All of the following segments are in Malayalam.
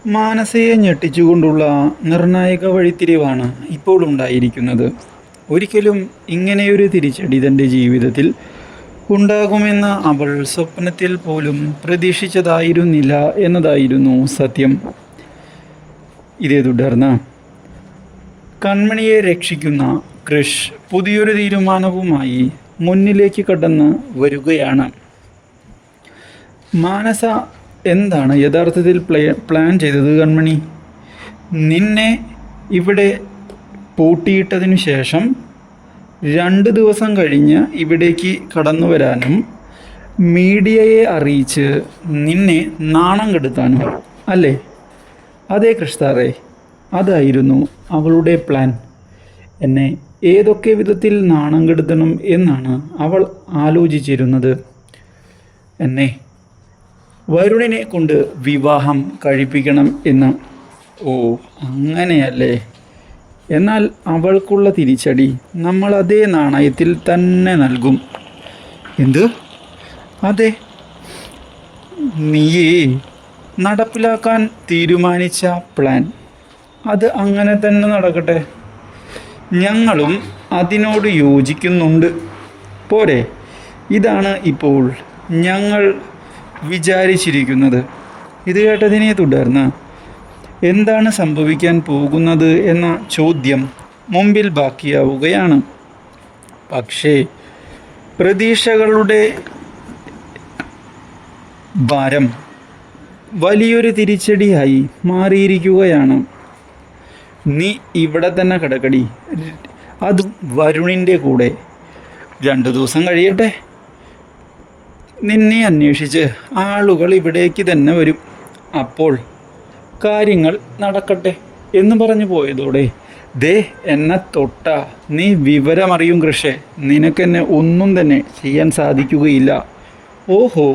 മാനസയെ ഞെട്ടിച്ചുകൊണ്ടുള്ള നിർണായക വഴിത്തിരിവാണ് ഇപ്പോൾ ഉണ്ടായിരിക്കുന്നത്. ഒരിക്കലും ഇങ്ങനെയൊരു തിരിച്ചടി തൻ്റെ ജീവിതത്തിൽ ഉണ്ടാകുമെന്ന് അവൾ സ്വപ്നത്തിൽ പോലും പ്രതീക്ഷിച്ചതായിരുന്നില്ല എന്നതായിരുന്നു സത്യം. ഇതേ തുടർന്ന് കൺമണിയെ രക്ഷിക്കുന്ന ക്രിഷ് പുതിയൊരു തീരുമാനവുമായി മുന്നിലേക്ക് കടന്ന് വരികയാണ്. മാനസ എന്താണ് യഥാർത്ഥത്തിൽ പ്ലാൻ ചെയ്തത്? കൺമണി, നിന്നെ ഇവിടെ പൂട്ടിയിട്ടതിനു ശേഷം 2 ദിവസം കഴിഞ്ഞ് ഇവിടേക്ക് കടന്നു വരാനും മീഡിയയെ അറിയിച്ച് നിന്നെ നാണം കെടുത്താനും അല്ലേ? അതേ കൃഷ്ണാറേ, അതായിരുന്നു അവളുടെ പ്ലാൻ. എന്നെ ഏതൊക്കെ വിധത്തിൽ നാണം കെടുത്തണം എന്നാണ് അവൾ ആലോചിച്ചിരുന്നത്. എന്നെ വരുണിനെ കൊണ്ട് വിവാഹം കഴിപ്പിക്കണം എന്ന്. ഓ, അങ്ങനെയല്ലേ? എന്നാൽ അവൾക്കുള്ള തിരിച്ചടി നമ്മൾ അതേ നാണയത്തിൽ തന്നെ നൽകും. എന്ത്? അതെ, നീയേ നടപ്പിലാക്കാൻ തീരുമാനിച്ച പ്ലാൻ അത് അങ്ങനെ തന്നെ നടക്കട്ടെ. ഞങ്ങളും അതിനോട് യോജിക്കുന്നുണ്ട്. പോരെ? ഇതാണ് ഇപ്പോൾ ഞങ്ങൾ വിചാരിച്ചിരിക്കുന്നത്. ഇത് കേട്ടതിനെ തുടർന്ന് എന്താണ് സംഭവിക്കാൻ പോകുന്നത് എന്ന ചോദ്യം മുമ്പിൽ ബാക്കിയാവുകയാണ്. പക്ഷേ പ്രതീക്ഷകളുടെ ഭാരം വലിയൊരു തിരിച്ചടിയായി മാറിയിരിക്കുകയാണ്. നീ ഇവിടെ തന്നെ കിടക്കടി, അതും വരുണിൻ്റെ കൂടെ. 2 ദിവസം കഴിയട്ടെ, നിന്നെ അന്വേഷിച്ച് ആളുകൾ ഇവിടേക്ക് തന്നെ വരും. അപ്പോൾ കാര്യങ്ങൾ നടക്കട്ടെ എന്ന് പറഞ്ഞു പോയതോടെ, ദേ എന്നെ തൊട്ട നീ വിവരമറിയും കൃഷേ, നിനക്കെന്നെ ഒന്നും തന്നെ ചെയ്യാൻ സാധിക്കുകയില്ല. ഓഹോ,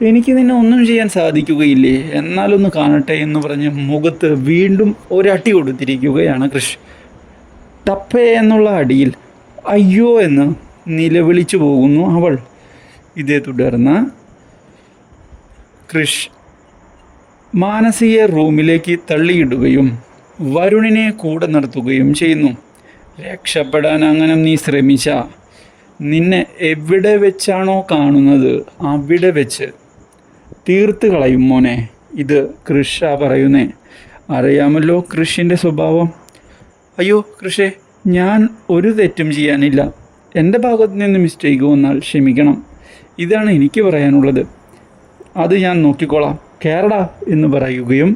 എനിക്ക് നിന്നെ ഒന്നും ചെയ്യാൻ സാധിക്കുകയില്ലേ? എന്നാലൊന്ന് കാണട്ടെ എന്ന് പറഞ്ഞ് മുഖത്ത് വീണ്ടും ഒരടി കൊടുത്തിരിക്കുകയാണ് കൃഷ്. ടപ്പേ എന്നുള്ള അടിയിൽ അയ്യോ എന്ന് നിലവിളിച്ചു പോകുന്നു അവൾ. ഇതേ തുടർന്ന് കൃഷ് മാനസിയെ റൂമിലേക്ക് തള്ളിയിടുകയും വരുണിനെ കൂടെ നിർത്തുകയും ചെയ്യുന്നു. രക്ഷപ്പെടാൻ അങ്ങനെ നീ ശ്രമിച്ച നിന്നെ എവിടെ വെച്ചാണോ കാണുന്നത് അവിടെ വെച്ച് തീർത്ത് കളയും മോനെ. ഇത് കൃഷ പറയുന്നേ. അറിയാമല്ലോ കൃഷിൻ്റെ സ്വഭാവം. അയ്യോ കൃഷേ, ഞാൻ ഒരു തെറ്റും ചെയ്യാനില്ല. എൻ്റെ ഭാഗത്ത് നിന്ന് മിസ്റ്റേക്ക് വന്നാൽ ക്ഷമിക്കണം. ഇതാണ് എനിക്ക് പറയാനുള്ളത്. അത് ഞാൻ നോക്കിക്കോളാം, കേരള എന്ന് പറയുകയും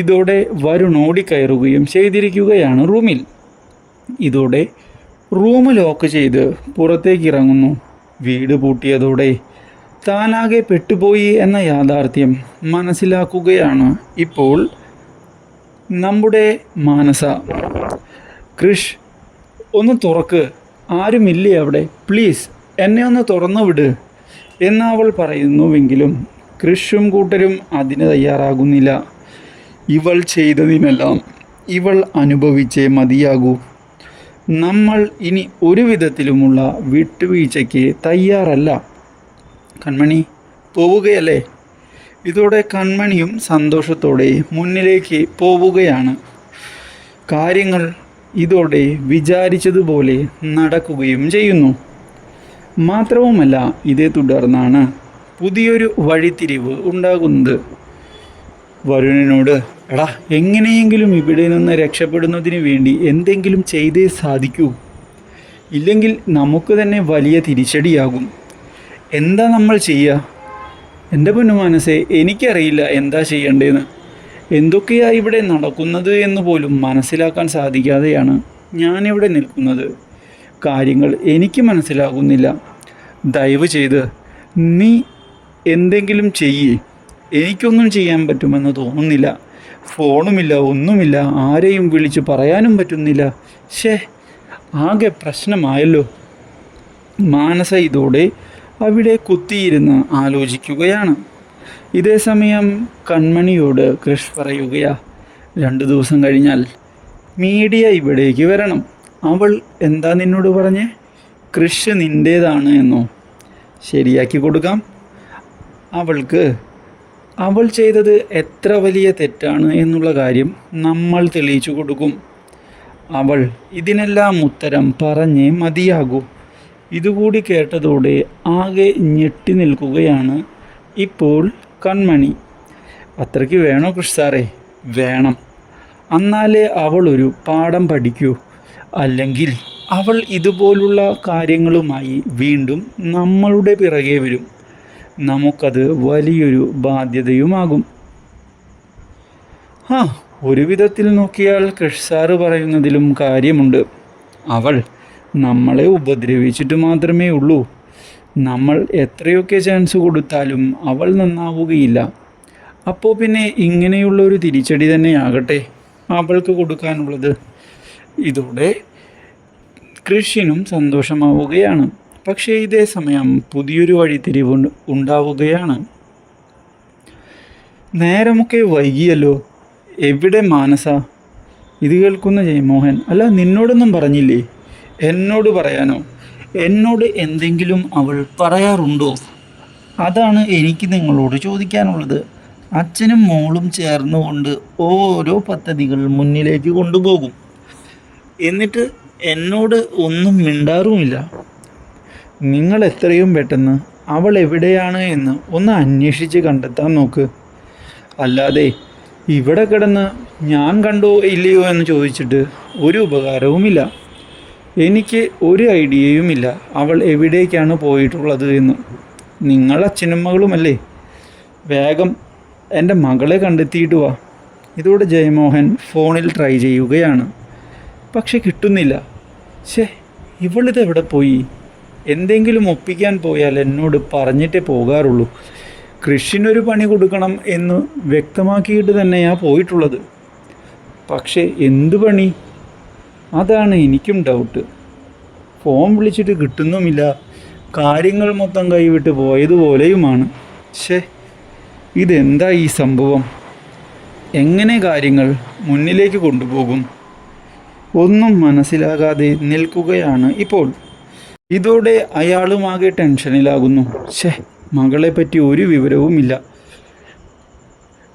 ഇതോടെ വരുൺ ഓടിക്കയറുകയും ചെയ്തിരിക്കുകയാണ് റൂമിൽ. ഇതോടെ റൂം ലോക്ക് ചെയ്ത് പുറത്തേക്ക് ഇറങ്ങുന്നു. വീട് പൂട്ടിയതോടെ താനാകെ പെട്ടുപോയി എന്ന യാഥാർത്ഥ്യം മനസ്സിലാക്കുകയാണ് ഇപ്പോൾ നമ്മുടെ മാനസ. കൃഷ്, ഒന്ന് തുറക്ക്, ആരുമില്ലേ അവിടെ? പ്ലീസ് എന്നെ ഒന്ന് തുറന്നു വിട് എന്ന് അവൾ പറയുന്നുവെങ്കിലും കൃഷും കൂട്ടരും അതിന് തയ്യാറാകുന്നില്ല. ഇവൾ ചെയ്തതിനെല്ലാം ഇവൾ അനുഭവിച്ചേ മതിയാകൂ. നമ്മൾ ഇനി ഒരു വിധത്തിലുമുള്ള വിട്ടുവീഴ്ചയ്ക്ക് തയ്യാറല്ല. കൺമണി, പോവുകയല്ലേ? ഇതോടെ കൺമണിയും സന്തോഷത്തോടെ മുന്നിലേക്ക് പോവുകയാണ്. കാര്യങ്ങൾ ഇതോടെ വിചാരിച്ചതുപോലെ നടക്കുകയും ചെയ്യുന്നു. മാത്രവുമല്ല, ഇതേ തുടർന്നാണ് പുതിയൊരു വഴിത്തിരിവ് ഉണ്ടാകുന്നത്. വരുണിനോട്, എടാ, എങ്ങനെയെങ്കിലും ഇവിടെ നിന്ന് രക്ഷപ്പെടുന്നതിന് വേണ്ടി എന്തെങ്കിലും ചെയ്തേ സാധിക്കൂ, ഇല്ലെങ്കിൽ നമുക്ക് തന്നെ വലിയ തിരിച്ചടിയാകും. എന്താ നമ്മൾ ചെയ്യുക? എൻ്റെ പൊന്നു മനസ്സേ, എനിക്കറിയില്ല എന്താ ചെയ്യേണ്ടതെന്ന്. എന്തൊക്കെയാണ് ഇവിടെ നടക്കുന്നത് എന്ന് പോലും മനസ്സിലാക്കാൻ സാധിക്കാതെയാണ് ഞാനിവിടെ നിൽക്കുന്നത്. കാര്യങ്ങൾ എനിക്ക് മനസ്സിലാകുന്നില്ല. ദയവ് ചെയ്ത് നീ എന്തെങ്കിലും ചെയ്യേ. എനിക്കൊന്നും ചെയ്യാൻ പറ്റുമെന്ന് തോന്നുന്നില്ല. ഫോണുമില്ല, ഒന്നുമില്ല, ആരെയും വിളിച്ച് പറയാനും പറ്റുന്നില്ല. ആകെ പ്രശ്നമായല്ലോ. മാനസ ഇതോടെ അവിടെ കുത്തിയിരുന്ന് ആലോചിക്കുകയാണ്. ഇതേ സമയം കൺമണിയോട് കൃഷ് പറയുകയാ, 2 ദിവസം കഴിഞ്ഞാൽ മീഡിയ ഇവിടേക്ക് വരണം. അവൾ എന്താ നിന്നോട് പറഞ്ഞേ? കൃഷ് നിൻ്റേതാണ് എന്നോ? ശരിയാക്കി കൊടുക്കാം. അവൾക്ക് അവൾ ചെയ്തത് എത്ര വലിയ തെറ്റാണ് എന്നുള്ള കാര്യം നമ്മൾ തെളിയിച്ചു കൊടുക്കും. അവൾ ഇതിനെല്ലാം ഉത്തരം പറഞ്ഞേ മതിയാകൂ. ഇതുകൂടി കേട്ടതോടെ ആകെ ഞെട്ടി നിൽക്കുകയാണ് ഇപ്പോൾ കൺമണി. അത്രയ്ക്ക് വേണോ കൃഷ് സാറേ? വേണം. എന്നാലേ അവളൊരു പാഠം പഠിക്കൂ. അല്ലെങ്കിൽ അവൾ ഇതുപോലുള്ള കാര്യങ്ങളുമായി വീണ്ടും നമ്മളുടെ പിറകെ വരും. നമുക്കത് വലിയൊരു ബാധ്യതയുമാകും. ഒരു വിധത്തിൽ നോക്കിയാൽ കൃഷ് സാറ് പറയുന്നതിലും കാര്യമുണ്ട്. അവൾ നമ്മളെ ഉപദ്രവിച്ചിട്ട് മാത്രമേ ഉള്ളൂ. നമ്മൾ എത്രയൊക്കെ ചാൻസ് കൊടുത്താലും അവൾ നന്നാവുകയില്ല. അപ്പോൾ പിന്നെ ഇങ്ങനെയുള്ളൊരു തിരിച്ചടി തന്നെയാകട്ടെ അവൾക്ക് കൊടുക്കാനുള്ളത്. ഇതോടെ കൃഷിനും സന്തോഷമാവുകയാണ്. പക്ഷേ ഇതേ സമയം പുതിയൊരു വഴിത്തിരിവ് ഉണ്ടാവുകയാണ്. നേരമൊക്കെ വൈകിയല്ലോ. എവിടെ മാനസ? ഇത് കേൾക്കുന്ന ജയമോഹൻ, അല്ല നിന്നോടൊന്നും പറഞ്ഞില്ലേ? എന്നോട് പറയാനോ? എന്നോട് എന്തെങ്കിലും അവൾ പറയാറുണ്ടോ? അതാണ് എനിക്ക് നിങ്ങളോട് ചോദിക്കാനുള്ളത്. അച്ഛനും മോളും ചേർന്നുകൊണ്ട് ഓരോ പദ്ധതികൾ മുന്നിലേക്ക് കൊണ്ടുപോകും. എന്നിട്ട് എന്നോട് ഒന്നും മിണ്ടാറുമില്ല. നിങ്ങൾ എത്രയും പെട്ടെന്ന് അവൾ എവിടെയാണ് എന്ന് ഒന്ന് അന്വേഷിച്ച് കണ്ടെത്താൻ നോക്ക്. അല്ലാതെ ഇവിടെ കിടന്ന് ഞാൻ കണ്ടോ ഇല്ലയോ എന്ന് ചോദിച്ചിട്ട് ഒരു ഉപകാരവുമില്ല. എനിക്ക് ഒരു ഐഡിയയുമില്ല അവൾ എവിടേക്കാണ് പോയിട്ടുള്ളത് എന്ന്. നിങ്ങൾ അച്ഛനും മകളുമല്ലേ? വേഗം എൻ്റെ മകളെ കണ്ടെത്തിയിട്ട് വാ. ഇതോടെ ജയമോഹൻ ഫോണിൽ ട്രൈ ചെയ്യുകയാണ്. പക്ഷെ കിട്ടുന്നില്ല. ഇവളിതെവിടെ പോയി? എന്തെങ്കിലും ഒപ്പിക്കാൻ പോയാൽ എന്നോട് പറഞ്ഞിട്ടേ പോകാറുള്ളൂ. കൃഷിനൊരു പണി കൊടുക്കണം എന്ന് വ്യക്തമാക്കിയിട്ട് തന്നെയാണ് പോയിട്ടുള്ളത്. പക്ഷേ എന്ത് പണി? അതാണ് എനിക്കും ഡൗട്ട്. ഫോൺ വിളിച്ചിട്ട് കിട്ടുന്നുമില്ല. കാര്യങ്ങൾ മൊത്തം കൈവിട്ട് പോയതുപോലെയുമാണ്. ഇതെന്താ ഈ സംഭവം? എങ്ങനെ കാര്യങ്ങൾ മുന്നിലേക്ക് കൊണ്ടുപോകും? ഒന്നും മനസ്സിലാകാതെ നിൽക്കുകയാണ് ഇപ്പോൾ. ഇതോടെ അയാളുമാകെ ടെൻഷനിലാകുന്നു. മകളെപ്പറ്റി ഒരു വിവരവുമില്ല.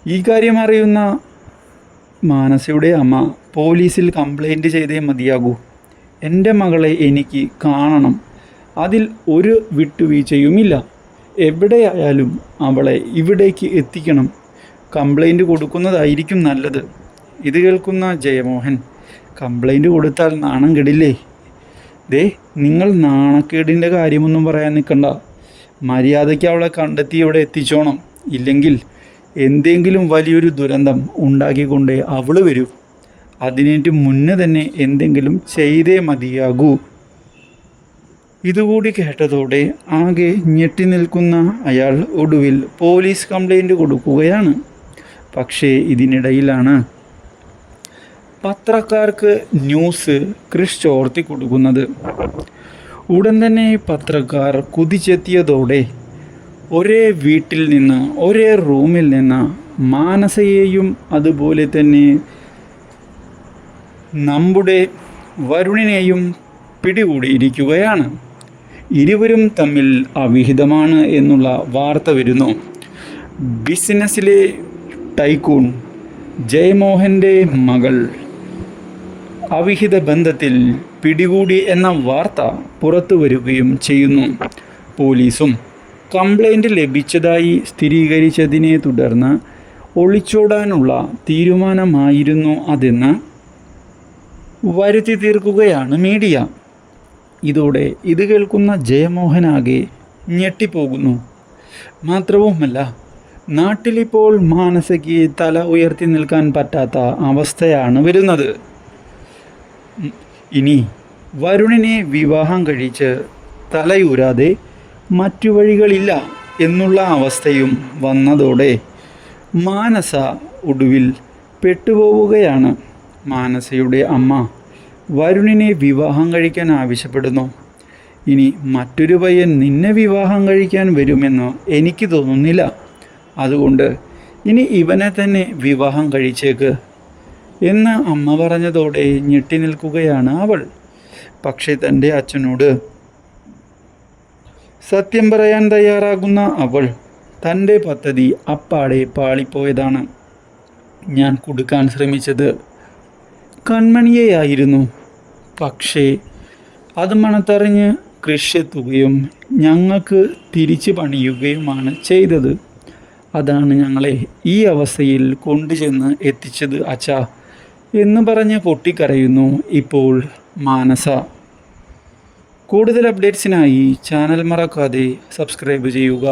ഈ കാര്യം അറിയുന്ന മാനസയുടെ അമ്മ പോലീസിൽ കംപ്ലൈൻറ്റ് ചെയ്തേ മതിയാകൂ. എൻ്റെ മകളെ എനിക്ക് കാണണം. അതിൽ ഒരു വിട്ടുവീഴ്ചയുമില്ല. എവിടെയായാലും അവളെ ഇവിടേക്ക് എത്തിക്കണം. കംപ്ലൈൻറ്റ് കൊടുക്കുന്നതായിരിക്കും നല്ലത്. ഇത് കേൾക്കുന്ന ജയമോഹൻ, കംപ്ലൈൻറ്റ് കൊടുത്താൽ നാണം കെടില്ലേ? നിങ്ങൾ നാണക്കേടിൻ്റെ കാര്യമൊന്നും പറയാൻ നിൽക്കണ്ട. മര്യാദയ്ക്ക് അവളെ കണ്ടെത്തി ഇവിടെ എത്തിച്ചോണം. ഇല്ലെങ്കിൽ എന്തെങ്കിലും വലിയൊരു ദുരന്തം ഉണ്ടാക്കിക്കൊണ്ടേ അവൾ വരൂ. അതിനേറ്റ് മുന്നേ തന്നെ എന്തെങ്കിലും ചെയ്തേ മതിയാകൂ. ഇതുകൂടി കേട്ടതോടെ ആകെ ഞെട്ടി നിൽക്കുന്ന അയാൾ ഒടുവിൽ പോലീസ് കംപ്ലൈൻറ്റ് കൊടുക്കുകയാണ്. പക്ഷേ ഇതിനിടയിലാണ് പത്രക്കാർക്ക് ന്യൂസ് കൃഷ് ചോർത്തി കൊടുക്കുന്നത്. ഉടൻ തന്നെ പത്രക്കാർ കുതിച്ചെത്തിയതോടെ ഒരേ വീട്ടിൽ നിന്ന്, ഒരേ റൂമിൽ നിന്ന് മാനസയെയും അതുപോലെ തന്നെ നമ്മുടെ വരുണിനെയും പിടികൂടിയിരിക്കുകയാണ്. ഇരുവരും തമ്മിൽ അവിഹിതമാണ് എന്നുള്ള വാർത്ത വരുന്നു. ബിസിനസ്സിലെ ടൈക്കൂൺ ജയമോഹൻ്റെ മകൾ അവിഹിത ബന്ധത്തിൽ പിടികൂടി എന്ന വാർത്ത പുറത്തു വരികയും ചെയ്യുന്നു. പോലീസും കംപ്ലൈൻറ്റ് ലഭിച്ചതായി സ്ഥിരീകരിച്ചതിനെ തുടർന്ന് ഒളിച്ചോടാനുള്ള തീരുമാനമായിരുന്നു അതെന്ന് വരുത്തി തീർക്കുകയാണ് മീഡിയ. ഇതോടെ ഇത് കേൾക്കുന്ന ജയമോഹനാകെ ഞെട്ടിപ്പോകുന്നു. മാത്രവുമല്ല, നാട്ടിലിപ്പോൾ മാനസയ്ക്ക് തല ഉയർത്തി നിൽക്കാൻ പറ്റാത്ത അവസ്ഥയാണ് വരുന്നത്. ഇനി വരുണിനെ വിവാഹം കഴിച്ച് തലയൂരാതെ മറ്റു വഴികളില്ല എന്നുള്ള അവസ്ഥയും വന്നതോടെ മാനസ ഒടുവിൽ പെട്ടുപോവുകയാണ്. മാനസയുടെ അമ്മ വരുണിനെ വിവാഹം കഴിക്കാൻ ആവശ്യപ്പെടുന്നു. ഇനി മറ്റൊരു പയ്യൻ നിന്നെ വിവാഹം കഴിക്കാൻ വരുമെന്ന് എനിക്ക് തോന്നുന്നില്ല. അതുകൊണ്ട് ഇനി ഇവനെ തന്നെ വിവാഹം കഴിച്ചേക്ക് എന്ന് അമ്മ പറഞ്ഞതോടെ ഞെട്ടി നിൽക്കുകയാണ് അവൾ. പക്ഷേ തൻ്റെ അച്ഛനോട് സത്യം പറയാൻ തയ്യാറാകുന്ന അവൾ തൻ്റെ പദ്ധതി അപ്പാടെ പാളിപ്പോയതാണ്. ഞാൻ കൊടുക്കാൻ ശ്രമിച്ചത് കൺമണിയെയായിരുന്നു. പക്ഷേ അത് മണത്തറിഞ്ഞ് കൃഷി ഞങ്ങൾക്ക് തിരിച്ചു പണിയുകയുമാണ് ചെയ്തത്. അതാണ് ഞങ്ങളെ ഈ അവസ്ഥയിൽ കൊണ്ടുചെന്ന് എത്തിച്ചത് അച്ഛാ എന്ന് പറഞ്ഞ് പൊട്ടിക്കരയുന്നു ഇപ്പോൾ മാനസ. കൂടുതൽ അപ്ഡേറ്റ്സിനായി ചാനൽ മറക്കാതെ സബ്സ്ക്രൈബ് ചെയ്യുക.